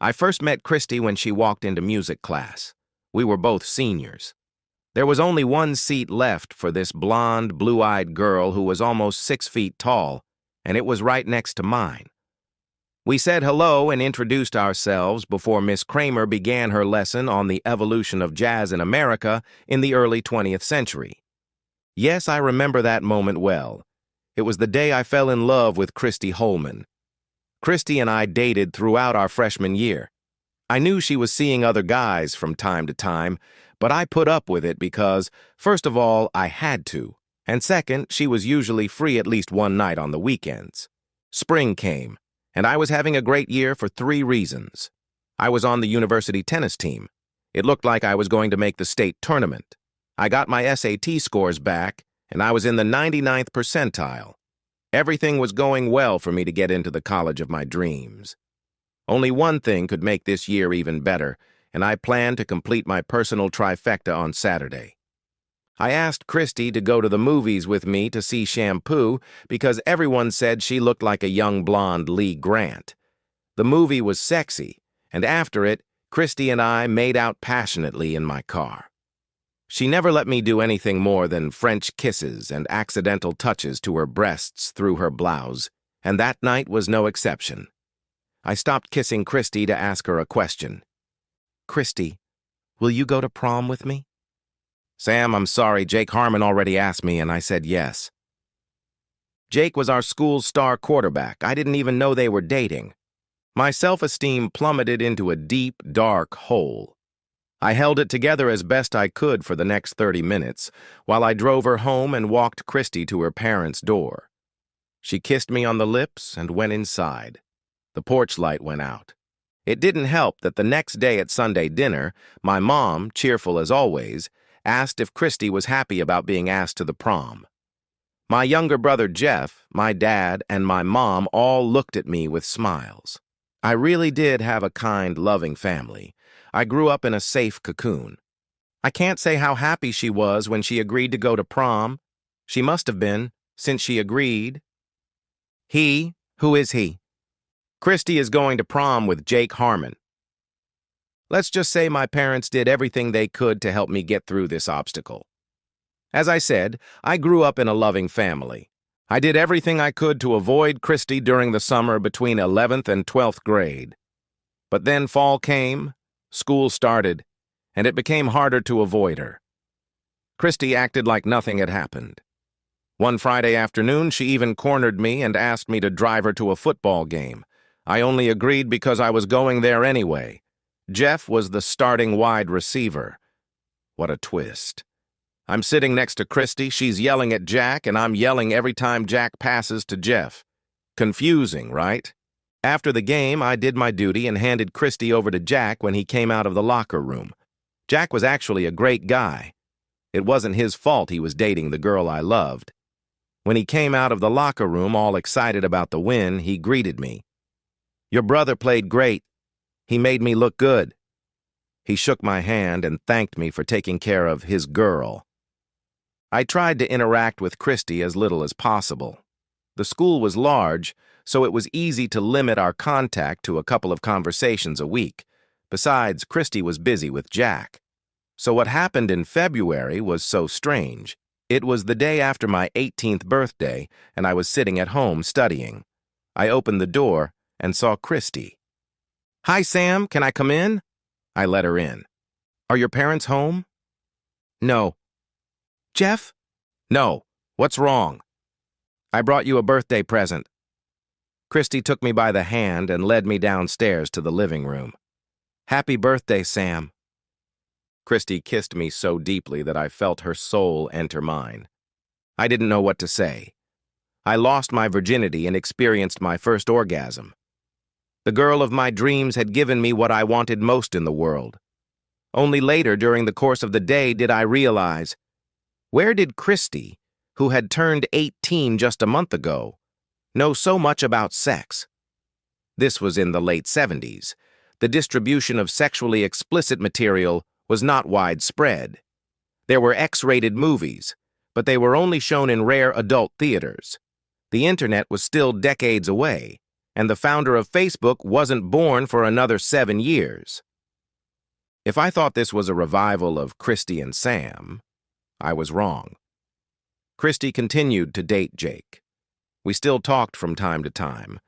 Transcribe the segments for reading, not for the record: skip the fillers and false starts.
I first met Christy when she walked into music class. We were both seniors. There was only one seat left for this blonde, blue-eyed girl who was almost 6 feet tall, and it was right next to mine. We said hello and introduced ourselves before Miss Kramer began her lesson on the evolution of jazz in America in the early 20th century. Yes, I remember that moment well. It was the day I fell in love with Christy Holman. Christy and I dated throughout our freshman year. I knew she was seeing other guys from time to time, but I put up with it because, first of all, I had to, and second, she was usually free at least one night on the weekends. Spring came, and I was having a great year for 3 reasons. I was on the university tennis team. It looked like I was going to make the state tournament. I got my SAT scores back, and I was in the 99th percentile. Everything was going well for me to get into the college of my dreams. Only one thing could make this year even better, and I planned to complete my personal trifecta on Saturday. I asked Christy to go to the movies with me to see Shampoo because everyone said she looked like a young blonde Lee Grant. The movie was sexy, and after it, Christy and I made out passionately in my car. She never let me do anything more than French kisses and accidental touches to her breasts through her blouse, and that night was no exception. I stopped kissing Christy to ask her a question. "Christy, will you go to prom with me?" "Sam, I'm sorry, Jake Harmon already asked me, and I said yes." Jake was our school's star quarterback. I didn't even know they were dating. My self-esteem plummeted into a deep, dark hole. I held it together as best I could for the next 30 minutes, while I drove her home and walked Christy to her parents' door. She kissed me on the lips and went inside. The porch light went out. It didn't help that the next day at Sunday dinner, my mom, cheerful as always, asked if Christy was happy about being asked to the prom. My younger brother Jeff, my dad, and my mom all looked at me with smiles. I really did have a kind, loving family. I grew up in a safe cocoon. I can't say how happy she was when she agreed to go to prom. She must have been, since she agreed. He? Who is he? Christy is going to prom with Jake Harmon. Let's just say my parents did everything they could to help me get through this obstacle. As I said, I grew up in a loving family. I did everything I could to avoid Christy during the summer between 11th and 12th grade. But then fall came, school started, and it became harder to avoid her. Christy acted like nothing had happened. One Friday afternoon, she even cornered me and asked me to drive her to a football game. I only agreed because I was going there anyway. Jeff was the starting wide receiver. What a twist. I'm sitting next to Christy, she's yelling at Jack, and I'm yelling every time Jack passes to Jeff. Confusing, right? After the game, I did my duty and handed Christy over to Jack when he came out of the locker room. Jack was actually a great guy. It wasn't his fault he was dating the girl I loved. When he came out of the locker room all excited about the win, he greeted me. "Your brother played great. He made me look good." He shook my hand and thanked me for taking care of his girl. I tried to interact with Christy as little as possible. The school was large, so it was easy to limit our contact to a couple of conversations a week. Besides, Christy was busy with Jack. So what happened in February was so strange. It was the day after my 18th birthday, and I was sitting at home studying. I opened the door and saw Christy. "Hi, Sam, can I come in?" I let her in. "Are your parents home?" "No." "Jeff?" "No. What's wrong?" "I brought you a birthday present." Christy took me by the hand and led me downstairs to the living room. "Happy birthday, Sam." Christy kissed me so deeply that I felt her soul enter mine. I didn't know what to say. I lost my virginity and experienced my first orgasm. The girl of my dreams had given me what I wanted most in the world. Only later during the course of the day did I realize, where did Christy, who had turned 18 just a month ago, know so much about sex? This was in the late 70s. The distribution of sexually explicit material was not widespread. There were X-rated movies, but they were only shown in rare adult theaters. The internet was still decades away, and the founder of Facebook wasn't born for another 7 years. If I thought this was a revival of Christy and Sam, I was wrong. Christy continued to date Jake. We still talked from time to time,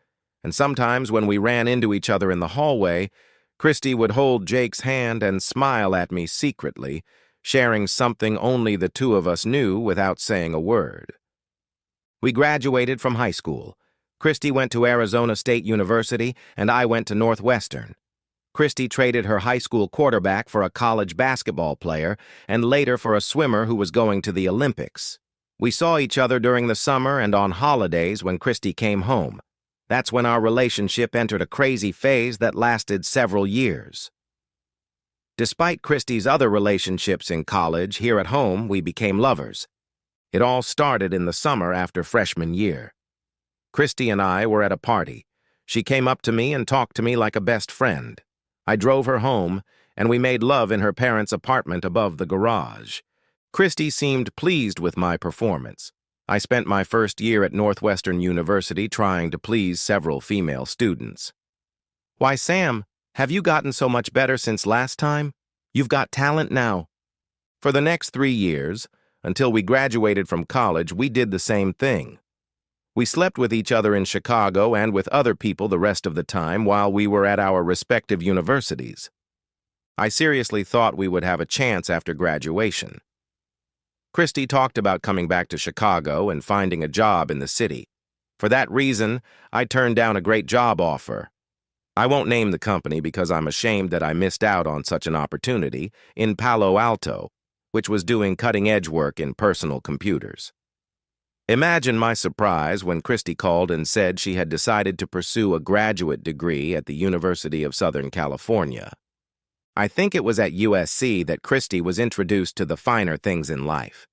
and sometimes when we ran into each other in the hallway, Christy would hold Jake's hand and smile at me secretly, sharing something only the two of us knew without saying a word. We graduated from high school. Christy went to Arizona State University, and I went to Northwestern. Christy traded her high school quarterback for a college basketball player, and later for a swimmer who was going to the Olympics. We saw each other during the summer and on holidays when Christy came home. That's when our relationship entered a crazy phase that lasted several years. Despite Christy's other relationships in college, here at home, we became lovers. It all started in the summer after freshman year. Christy and I were at a party. She came up to me and talked to me like a best friend. I drove her home, and we made love in her parents' apartment above the garage. Christy seemed pleased with my performance. I spent my first year at Northwestern University trying to please several female students. "Why, Sam, have you gotten so much better since last time? You've got talent now." For the next 3 years, until we graduated from college, we did the same thing. We slept with each other in Chicago and with other people the rest of the time while we were at our respective universities. I seriously thought we would have a chance after graduation. Christy talked about coming back to Chicago and finding a job in the city. For that reason, I turned down a great job offer. I won't name the company because I'm ashamed that I missed out on such an opportunity, in Palo Alto, which was doing cutting-edge work in personal computers. Imagine my surprise when Christy called and said she had decided to pursue a graduate degree at the University of Southern California. I think it was at USC that Christy was introduced to the finer things in life.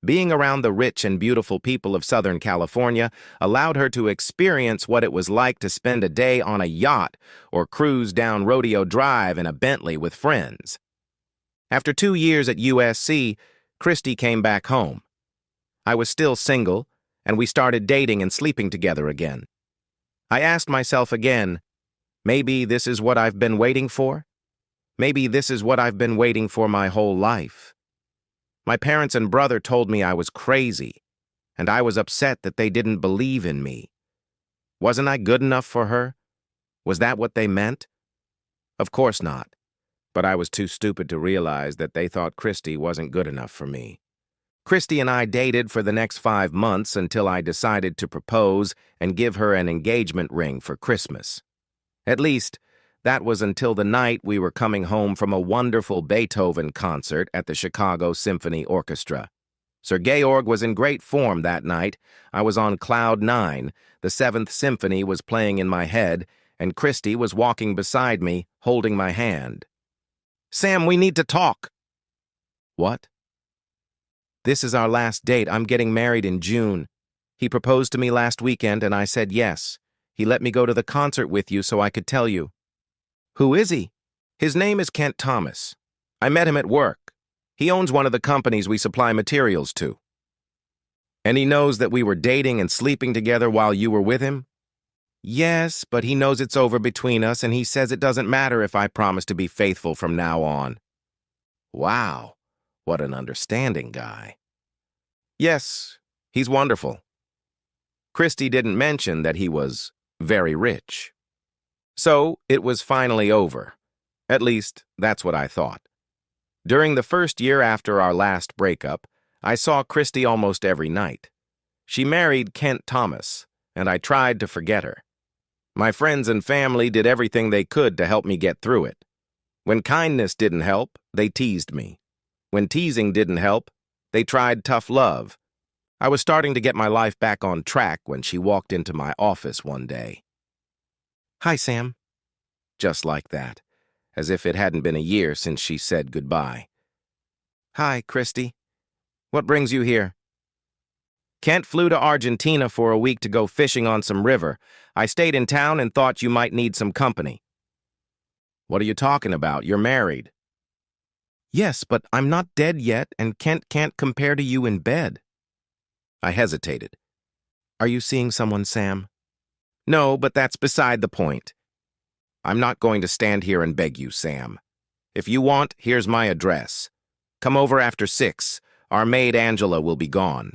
Being around the rich and beautiful people of Southern California allowed her to experience what it was like to spend a day on a yacht or cruise down Rodeo Drive in a Bentley with friends. After 2 years at USC, Christy came back home. I was still single, and we started dating and sleeping together again. I asked myself again, maybe this is what I've been waiting for? Maybe this is what I've been waiting for my whole life. My parents and brother told me I was crazy, and I was upset that they didn't believe in me. Wasn't I good enough for her? Was that what they meant? Of course not, but I was too stupid to realize that they thought Christy wasn't good enough for me. Christy and I dated for the next 5 months until I decided to propose and give her an engagement ring for Christmas. At least, that was until the night we were coming home from a wonderful Beethoven concert at the Chicago Symphony Orchestra. Sir Georg was in great form that night. I was on cloud 9, the 7th Symphony was playing in my head, and Christy was walking beside me, holding my hand. "Sam, we need to talk." "What?" "This is our last date. I'm getting married in June. He proposed to me last weekend, and I said yes. He let me go to the concert with you so I could tell you." "Who is he?" "His name is Kent Thomas. I met him at work. He owns one of the companies we supply materials to." "And he knows that we were dating and sleeping together while you were with him?" "Yes, but he knows it's over between us, and he says it doesn't matter if I promise to be faithful from now on." Wow, what an understanding guy. "Yes, he's wonderful." Christy didn't mention that he was very rich. So, it was finally over. At least, that's what I thought. During the first year after our last breakup, I saw Christy almost every night. She married Kent Thomas, and I tried to forget her. My friends and family did everything they could to help me get through it. When kindness didn't help, they teased me. When teasing didn't help, they tried tough love. I was starting to get my life back on track when she walked into my office one day. "Hi, Sam." Just like that, as if it hadn't been a year since she said goodbye. "Hi, Christy. What brings you here?" "Kent flew to Argentina for a week to go fishing on some river. I stayed in town and thought you might need some company." "What are you talking about? You're married." "Yes, but I'm not dead yet, and Kent can't compare to you in bed." I hesitated. "Are you seeing someone, Sam?" No, but that's beside the point. I'm not going to stand here and beg you, Sam. If you want, here's my address. Come over after 6. Our maid Angela will be gone.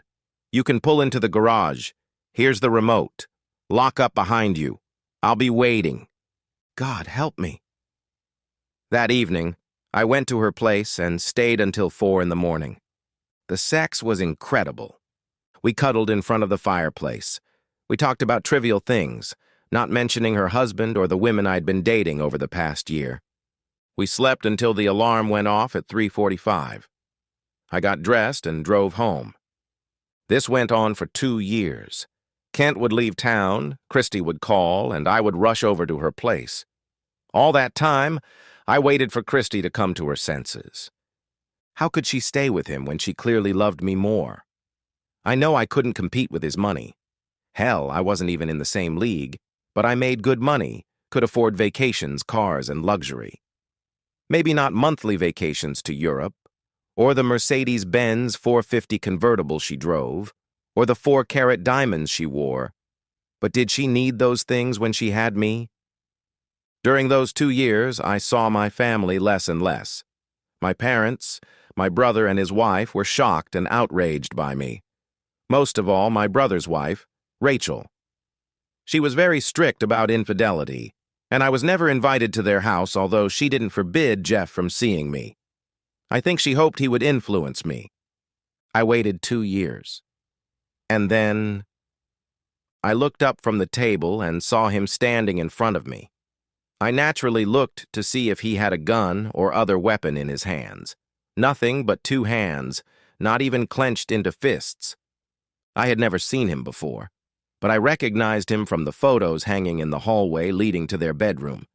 You can pull into the garage. Here's the remote. Lock up behind you. I'll be waiting. God help me. That evening, I went to her place and stayed until 4 in the morning. The sex was incredible. We cuddled in front of the fireplace. We talked about trivial things, not mentioning her husband or the women I'd been dating over the past year. We slept until the alarm went off at 3:45. I got dressed and drove home. This went on for 2 years. Kent would leave town, Christy would call, and I would rush over to her place. All that time, I waited for Christy to come to her senses. How could she stay with him when she clearly loved me more? I know I couldn't compete with his money. Hell, I wasn't even in the same league, but I made good money, could afford vacations, cars, and luxury. Maybe not monthly vacations to Europe, or the Mercedes-Benz 450 convertible she drove, or the 4-carat diamonds she wore. But did she need those things when she had me? During those 2 years, I saw my family less and less. My parents, my brother and his wife were shocked and outraged by me. Most of all, my brother's wife, Rachel. She was very strict about infidelity, and I was never invited to their house, although she didn't forbid Jeff from seeing me. I think she hoped he would influence me. I waited 2 years. And then I looked up from the table and saw him standing in front of me. I naturally looked to see if he had a gun or other weapon in his hands. Nothing but 2 hands, not even clenched into fists. I had never seen him before, but I recognized him from the photos hanging in the hallway leading to their bedroom.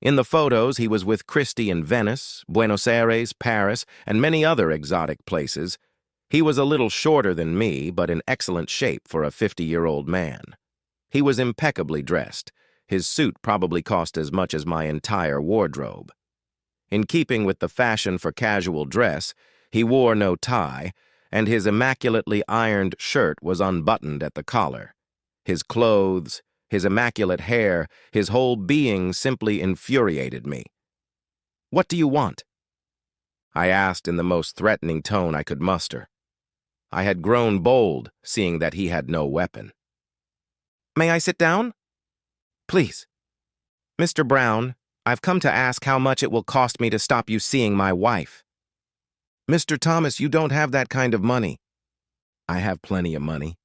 In the photos, he was with Christy in Venice, Buenos Aires, Paris, and many other exotic places. He was a little shorter than me, but in excellent shape for a 50-year-old man. He was impeccably dressed. His suit probably cost as much as my entire wardrobe. In keeping with the fashion for casual dress, he wore no tie, and his immaculately ironed shirt was unbuttoned at the collar. His clothes, his immaculate hair, his whole being simply infuriated me. "What do you want?" I asked in the most threatening tone I could muster. I had grown bold, seeing that he had no weapon. "May I sit down?" "Please." "Mr. Brown, I've come to ask how much it will cost me to stop you seeing my wife." "Mr. Thomas, you don't have that kind of money." "I have plenty of money."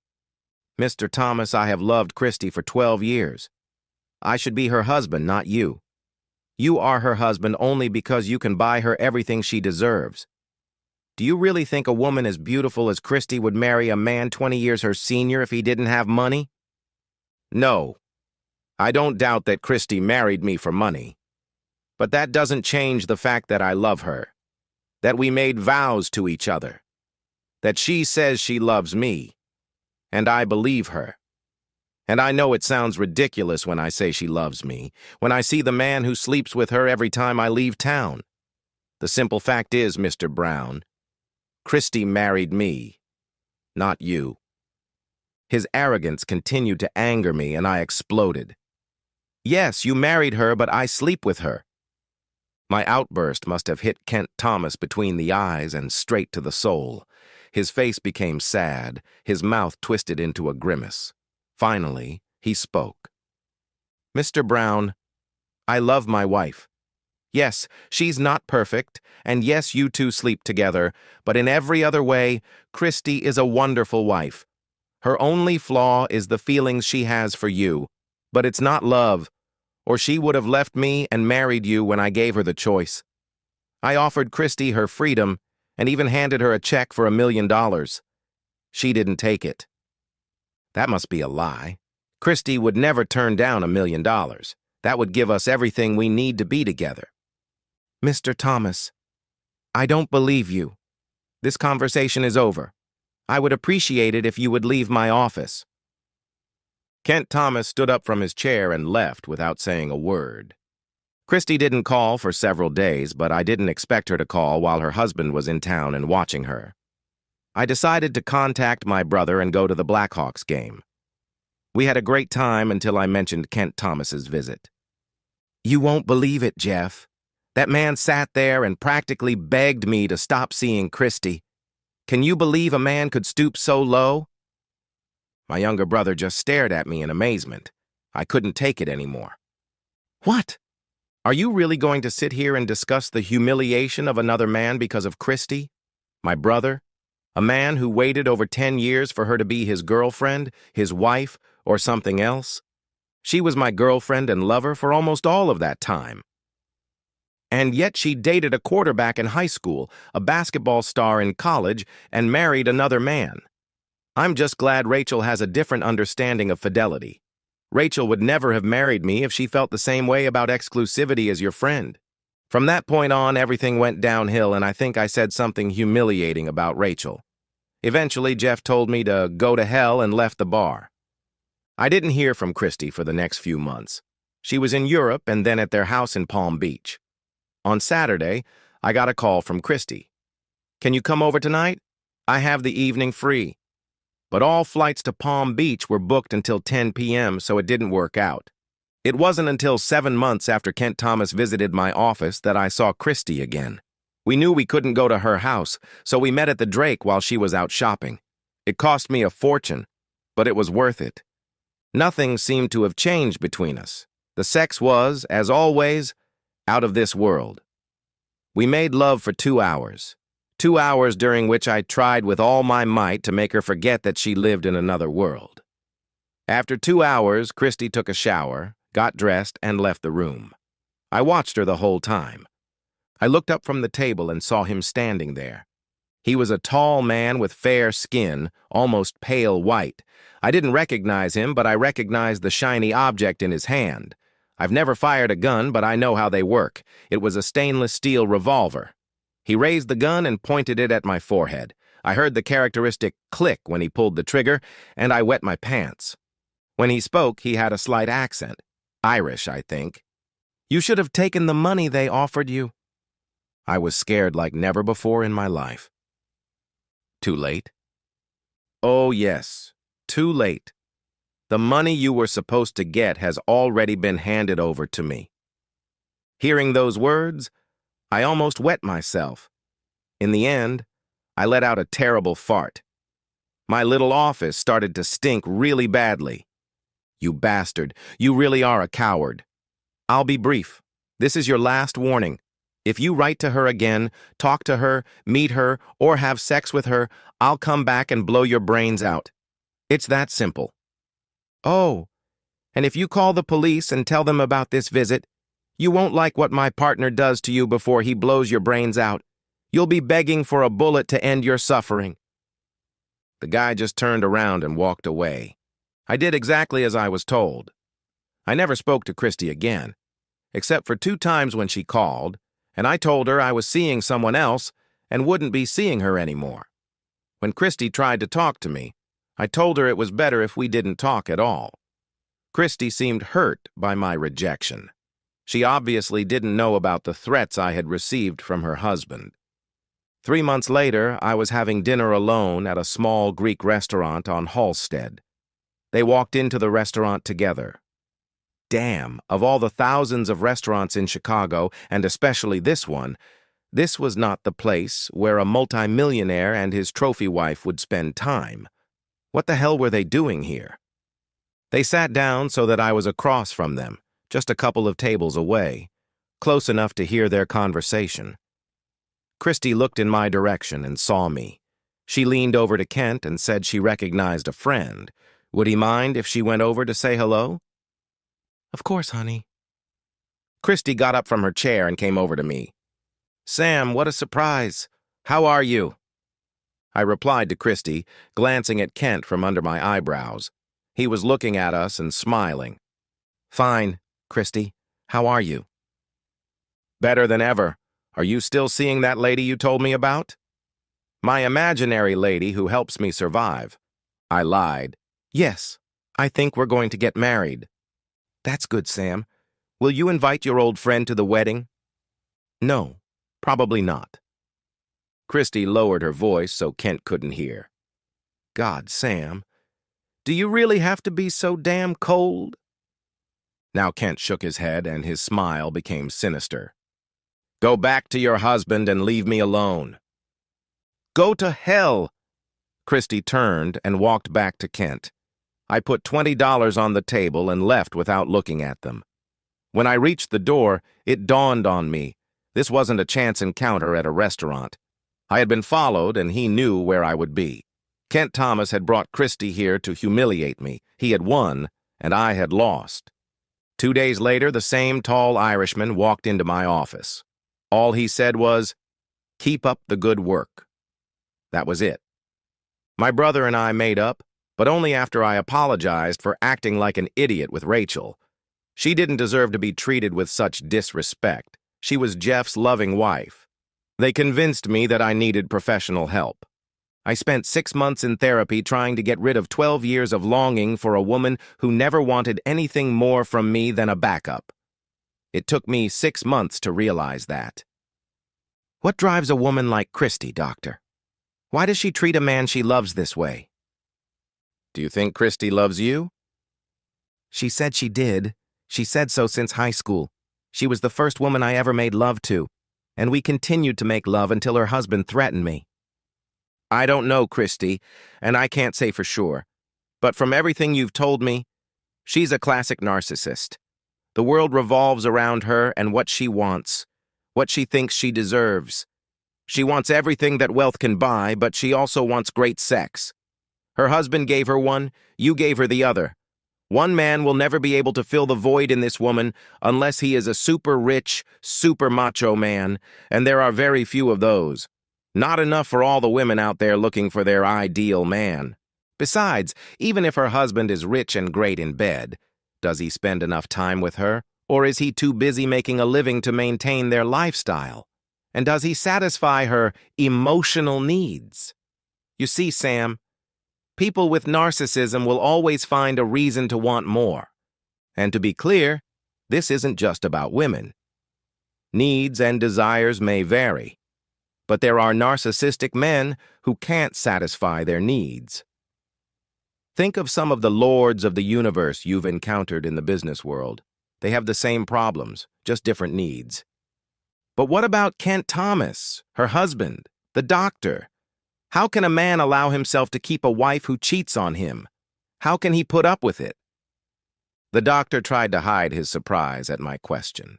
"Mr. Thomas, I have loved Christy for 12 years. I should be her husband, not you. You are her husband only because you can buy her everything she deserves. Do you really think a woman as beautiful as Christy would marry a man 20 years her senior if he didn't have money?" "No. I don't doubt that Christy married me for money. But that doesn't change the fact that I love her, that we made vows to each other, that she says she loves me, and I believe her. And I know it sounds ridiculous when I say she loves me, when I see the man who sleeps with her every time I leave town. The simple fact is, Mr. Brown, Christy married me, not you." His arrogance continued to anger me, and I exploded. "Yes, you married her, but I sleep with her." My outburst must have hit Kent Thomas between the eyes and straight to the soul. His face became sad, his mouth twisted into a grimace. Finally, he spoke. "Mr. Brown, I love my wife. Yes, she's not perfect, and yes, you two sleep together, but in every other way, Christy is a wonderful wife. Her only flaw is the feelings she has for you, but it's not love, or she would have left me and married you when I gave her the choice. I offered Christy her freedom and even handed her a check for $1 million. She didn't take it." "That must be a lie. Christy would never turn down $1 million. That would give us everything we need to be together." "Mr. Thomas, I don't believe you. This conversation is over. I would appreciate it if you would leave my office." Kent Thomas stood up from his chair and left without saying a word. Christy didn't call for several days, but I didn't expect her to call while her husband was in town and watching her. I decided to contact my brother and go to the Blackhawks game. We had a great time until I mentioned Kent Thomas's visit. You won't believe it, Jeff. That man sat there and practically begged me to stop seeing Christy. Can you believe a man could stoop so low? My younger brother just stared at me in amazement. I couldn't take it anymore. What? Are you really going to sit here and discuss the humiliation of another man because of Christy? My brother? A man who waited over 10 years for her to be his girlfriend, his wife, or something else? She was my girlfriend and lover for almost all of that time. And yet she dated a quarterback in high school, a basketball star in college, and married another man. I'm just glad Rachel has a different understanding of fidelity. Rachel would never have married me if she felt the same way about exclusivity as your friend. From that point on, everything went downhill, and I think I said something humiliating about Rachel. Eventually, Jeff told me to go to hell and left the bar. I didn't hear from Christy for the next few months. She was in Europe and then at their house in Palm Beach. On Saturday, I got a call from Christy. Can you come over tonight? I have the evening free. But all flights to Palm Beach were booked until 10 p.m., so it didn't work out. It wasn't until 7 months after Kent Thomas visited my office that I saw Christy again. We knew we couldn't go to her house, so we met at the Drake while she was out shopping. It cost me a fortune, but it was worth it. Nothing seemed to have changed between us. The sex was, as always, out of this world. We made love for 2 hours. 2 hours during which I tried with all my might to make her forget that she lived in another world. After 2 hours, Christy took a shower, got dressed, and left the room. I watched her the whole time. I looked up from the table and saw him standing there. He was a tall man with fair skin, almost pale white. I didn't recognize him, but I recognized the shiny object in his hand. I've never fired a gun, but I know how they work. It was a stainless steel revolver. He raised the gun and pointed it at my forehead. I heard the characteristic click when he pulled the trigger, and I wet my pants. When he spoke, he had a slight accent. Irish, I think. You should have taken the money they offered you. I was scared like never before in my life. Too late? Oh, yes, too late. The money you were supposed to get has already been handed over to me. Hearing those words, I almost wet myself. In the end, I let out a terrible fart. My little office started to stink really badly. You bastard, you really are a coward. I'll be brief. This is your last warning. If you write to her again, talk to her, meet her, or have sex with her, I'll come back and blow your brains out. It's that simple. Oh, and if you call the police and tell them about this visit, you won't like what my partner does to you before he blows your brains out. You'll be begging for a bullet to end your suffering. The guy just turned around and walked away. I did exactly as I was told. I never spoke to Christy again, except for 2 times when she called, and I told her I was seeing someone else and wouldn't be seeing her anymore. When Christy tried to talk to me, I told her it was better if we didn't talk at all. Christy seemed hurt by my rejection. She obviously didn't know about the threats I had received from her husband. 3 months later, I was having dinner alone at a small Greek restaurant on Halsted. They walked into the restaurant together. Damn, of all the thousands of restaurants in Chicago, and especially this one, this was not the place where a multimillionaire and his trophy wife would spend time. What the hell were they doing here? They sat down so that I was across from them, just a couple of tables away, close enough to hear their conversation. Christy looked in my direction and saw me. She leaned over to Kent and said she recognized a friend. Would he mind if she went over to say hello? Of course, honey. Christy got up from her chair and came over to me. Sam, what a surprise. How are you? I replied to Christy, glancing at Kent from under my eyebrows. He was looking at us and smiling. Fine, Christy. How are you? Better than ever. Are you still seeing that lady you told me about? My imaginary lady who helps me survive. I lied. Yes, I think we're going to get married. That's good, Sam. Will you invite your old friend to the wedding? No, probably not. Christy lowered her voice so Kent couldn't hear. God, Sam, Do you really have to be so damn cold? Now Kent shook his head and his smile became sinister. Go back to your husband and leave me alone. Go to hell! Christy turned and walked back to Kent. I put $20 on the table and left without looking at them. When I reached the door, it dawned on me. This wasn't a chance encounter at a restaurant. I had been followed and he knew where I would be. Kent Thomas had brought Christy here to humiliate me. He had won, and I had lost. 2 days later, the same tall Irishman walked into my office. All he said was, "Keep up the good work." That was it. My brother and I made up, but only after I apologized for acting like an idiot with Rachel. She didn't deserve to be treated with such disrespect. She was Jeff's loving wife. They convinced me that I needed professional help. I spent 6 months in therapy trying to get rid of 12 years of longing for a woman who never wanted anything more from me than a backup. It took me 6 months to realize that. What drives a woman like Christy, Doctor? Why does she treat a man she loves this way? Do you think Christy loves you? She said she did. She said so since high school. She was the first woman I ever made love to, and we continued to make love until her husband threatened me. I don't know Christy, and I can't say for sure, but from everything you've told me, she's a classic narcissist. The world revolves around her and what she wants, what she thinks she deserves. She wants everything that wealth can buy, but she also wants great sex. Her husband gave her one, you gave her the other. One man will never be able to fill the void in this woman unless he is a super rich, super macho man, and there are very few of those. Not enough for all the women out there looking for their ideal man. Besides, even if her husband is rich and great in bed, does he spend enough time with her, or is he too busy making a living to maintain their lifestyle? And does he satisfy her emotional needs? You see, Sam, people with narcissism will always find a reason to want more. And to be clear, this isn't just about women. Needs and desires may vary, but there are narcissistic men who can't satisfy their needs. Think of some of the lords of the universe you've encountered in the business world. They have the same problems, just different needs. But what about Kent Thomas, her husband, the doctor? How can a man allow himself to keep a wife who cheats on him? How can he put up with it? The doctor tried to hide his surprise at my question.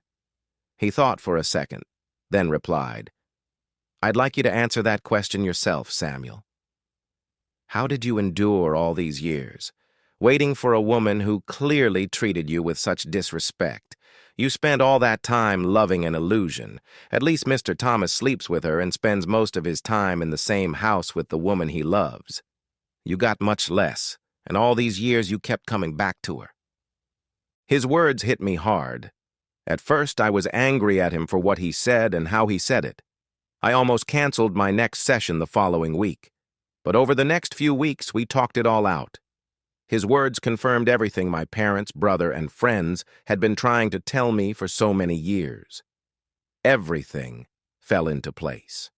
He thought for a second, then replied, I'd like you to answer that question yourself, Samuel. How did you endure all these years, waiting for a woman who clearly treated you with such disrespect? You spent all that time loving an illusion. At least Mr. Thomas sleeps with her and spends most of his time in the same house with the woman he loves. You got much less, and all these years you kept coming back to her. His words hit me hard. At first, I was angry at him for what he said and how he said it. I almost canceled my next session the following week. But over the next few weeks, we talked it all out. His words confirmed everything my parents, brother, and friends had been trying to tell me for so many years. Everything fell into place.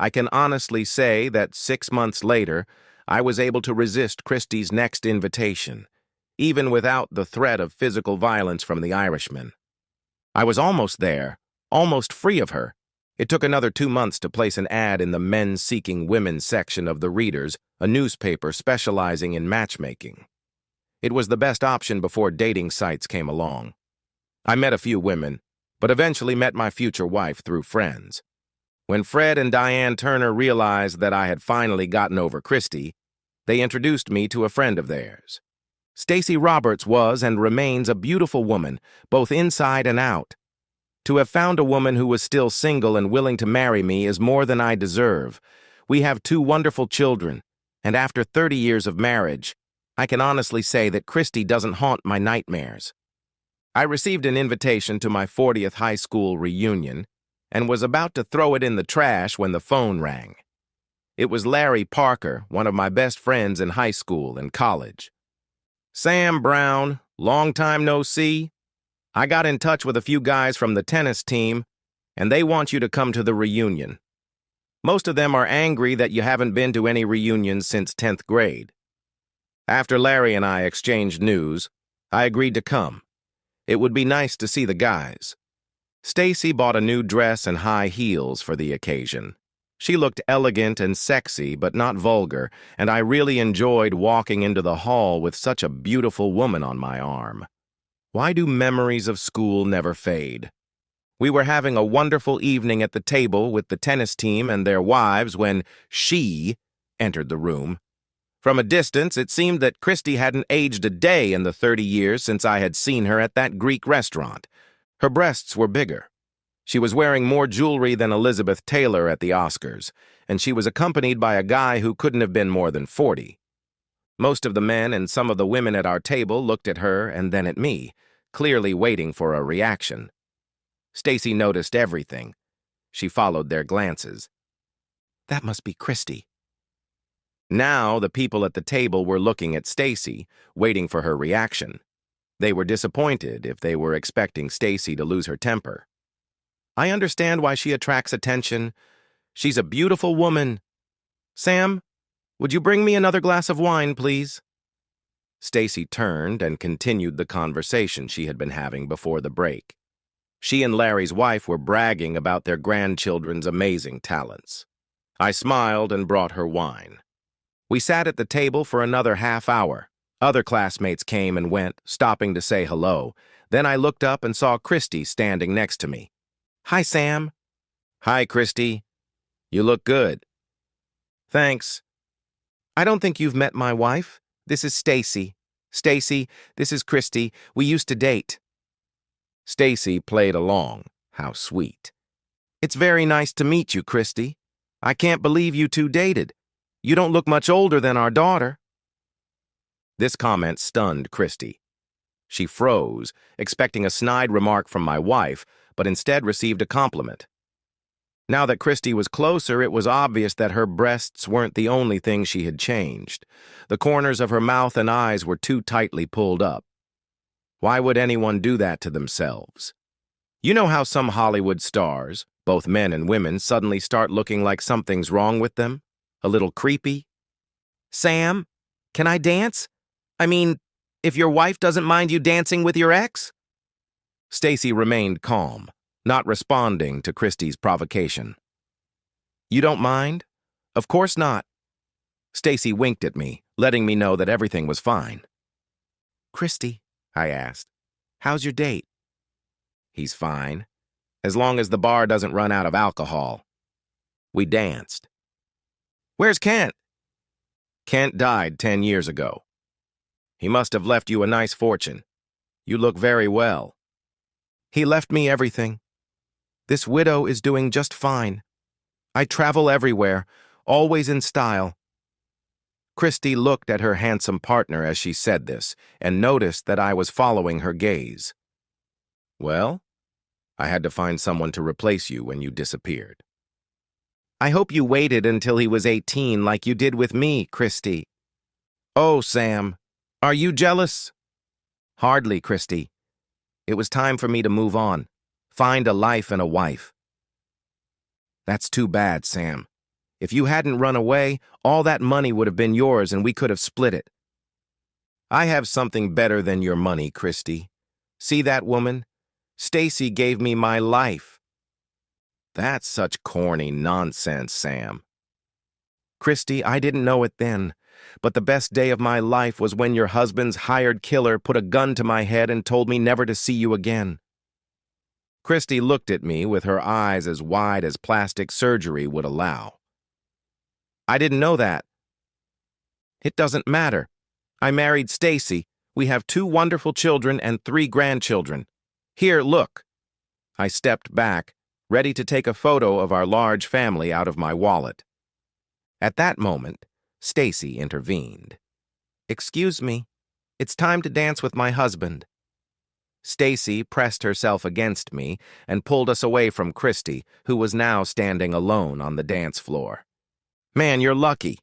I can honestly say that 6 months later, I was able to resist Christy's next invitation, even without the threat of physical violence from the Irishman. I was almost there, almost free of her. It took another 2 months to place an ad in the men-seeking women section of the Readers, a newspaper specializing in matchmaking. It was the best option before dating sites came along. I met a few women, but eventually met my future wife through friends. When Fred and Diane Turner realized that I had finally gotten over Christy, they introduced me to a friend of theirs. Stacy Roberts was and remains a beautiful woman, both inside and out. To have found a woman who was still single and willing to marry me is more than I deserve. We have 2 wonderful children, and after 30 years of marriage, I can honestly say that Christy doesn't haunt my nightmares. I received an invitation to my 40th high school reunion and was about to throw it in the trash when the phone rang. It was Larry Parker, one of my best friends in high school and college. Sam Brown, long time no see. I got in touch with a few guys from the tennis team, and they want you to come to the reunion. Most of them are angry that you haven't been to any reunions since 10th grade. After Larry and I exchanged news, I agreed to come. It would be nice to see the guys. Stacy bought a new dress and high heels for the occasion. She looked elegant and sexy, but not vulgar, and I really enjoyed walking into the hall with such a beautiful woman on my arm. Why do memories of school never fade? We were having a wonderful evening at the table with the tennis team and their wives when she entered the room. From a distance, it seemed that Christy hadn't aged a day in the 30 years since I had seen her at that Greek restaurant. Her breasts were bigger. She was wearing more jewelry than Elizabeth Taylor at the Oscars, and she was accompanied by a guy who couldn't have been more than 40. Most of the men and some of the women at our table looked at her and then at me, clearly waiting for a reaction. Stacy noticed everything. She followed their glances. That must be Christy. Now the people at the table were looking at Stacy, waiting for her reaction. They were disappointed if they were expecting Stacy to lose her temper. I understand why she attracts attention. She's a beautiful woman. Sam, would you bring me another glass of wine, please? Stacy turned and continued the conversation she had been having before the break. She and Larry's wife were bragging about their grandchildren's amazing talents. I smiled and brought her wine. We sat at the table for another half hour. Other classmates came and went, stopping to say hello. Then I looked up and saw Christy standing next to me. Hi, Sam. Hi, Christy. You look good. Thanks. I don't think you've met my wife. This is Stacy. Stacy, this is Christy. We used to date. Stacy played along. How sweet. It's very nice to meet you, Christy. I can't believe you two dated. You don't look much older than our daughter. This comment stunned Christy. She froze, expecting a snide remark from my wife, but instead received a compliment. Now that Christy was closer, it was obvious that her breasts weren't the only thing she had changed. The corners of her mouth and eyes were too tightly pulled up. Why would anyone do that to themselves? You know how some Hollywood stars, both men and women, suddenly start looking like something's wrong with them? A little creepy? Sam, can I dance? I mean, if your wife doesn't mind you dancing with your ex? Stacy remained calm, not responding to Christy's provocation. You don't mind? Of course not. Stacy winked at me, letting me know that everything was fine. Christy, I asked, how's your date? He's fine, as long as the bar doesn't run out of alcohol. We danced. Where's Kent? Kent died 10 years ago. He must have left you a nice fortune. You look very well. He left me everything. This widow is doing just fine. I travel everywhere, always in style. Christy looked at her handsome partner as she said this and noticed that I was following her gaze. Well, I had to find someone to replace you when you disappeared. I hope you waited until he was 18 like you did with me, Christy. Oh, Sam, are you jealous? Hardly, Christy. It was time for me to move on, find a life and a wife. That's too bad, Sam. If you hadn't run away, all that money would have been yours and we could have split it. I have something better than your money, Christy. See that woman? Stacy gave me my life. That's such corny nonsense, Sam. Christy, I didn't know it then, but the best day of my life was when your husband's hired killer put a gun to my head and told me never to see you again. Christy looked at me with her eyes as wide as plastic surgery would allow. I didn't know that. It doesn't matter. I married Stacy. We have 2 wonderful children and 3 grandchildren. Here, look. I stepped back, ready to take a photo of our large family out of my wallet. At that moment, Stacy intervened. Excuse me, it's time to dance with my husband. Stacy pressed herself against me and pulled us away from Christy, who was now standing alone on the dance floor. Man, you're lucky.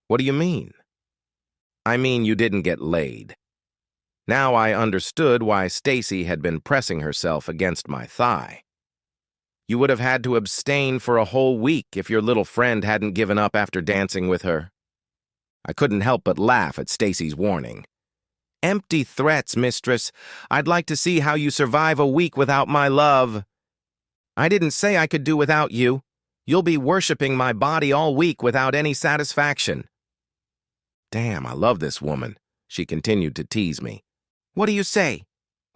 What do you mean? I mean you didn't get laid. Now I understood why Stacy had been pressing herself against my thigh. You would have had to abstain for a whole week if your little friend hadn't given up after dancing with her. I couldn't help but laugh at Stacy's warning. Empty threats, mistress. I'd like to see how you survive a week without my love. I didn't say I could do without you. You'll be worshipping my body all week without any satisfaction. Damn, I love this woman. She continued to tease me. What do you say?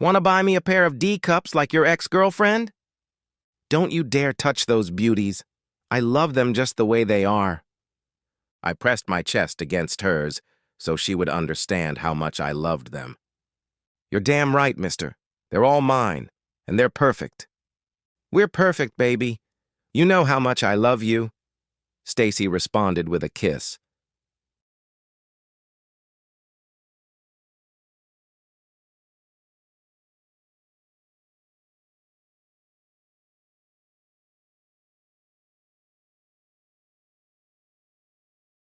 Want to buy me a pair of D-cups like your ex-girlfriend? Don't you dare touch those beauties. I love them just the way they are. I pressed my chest against hers so she would understand how much I loved them. You're damn right, mister. They're all mine, and they're perfect. We're perfect, baby. You know how much I love you. Stacy responded with a kiss,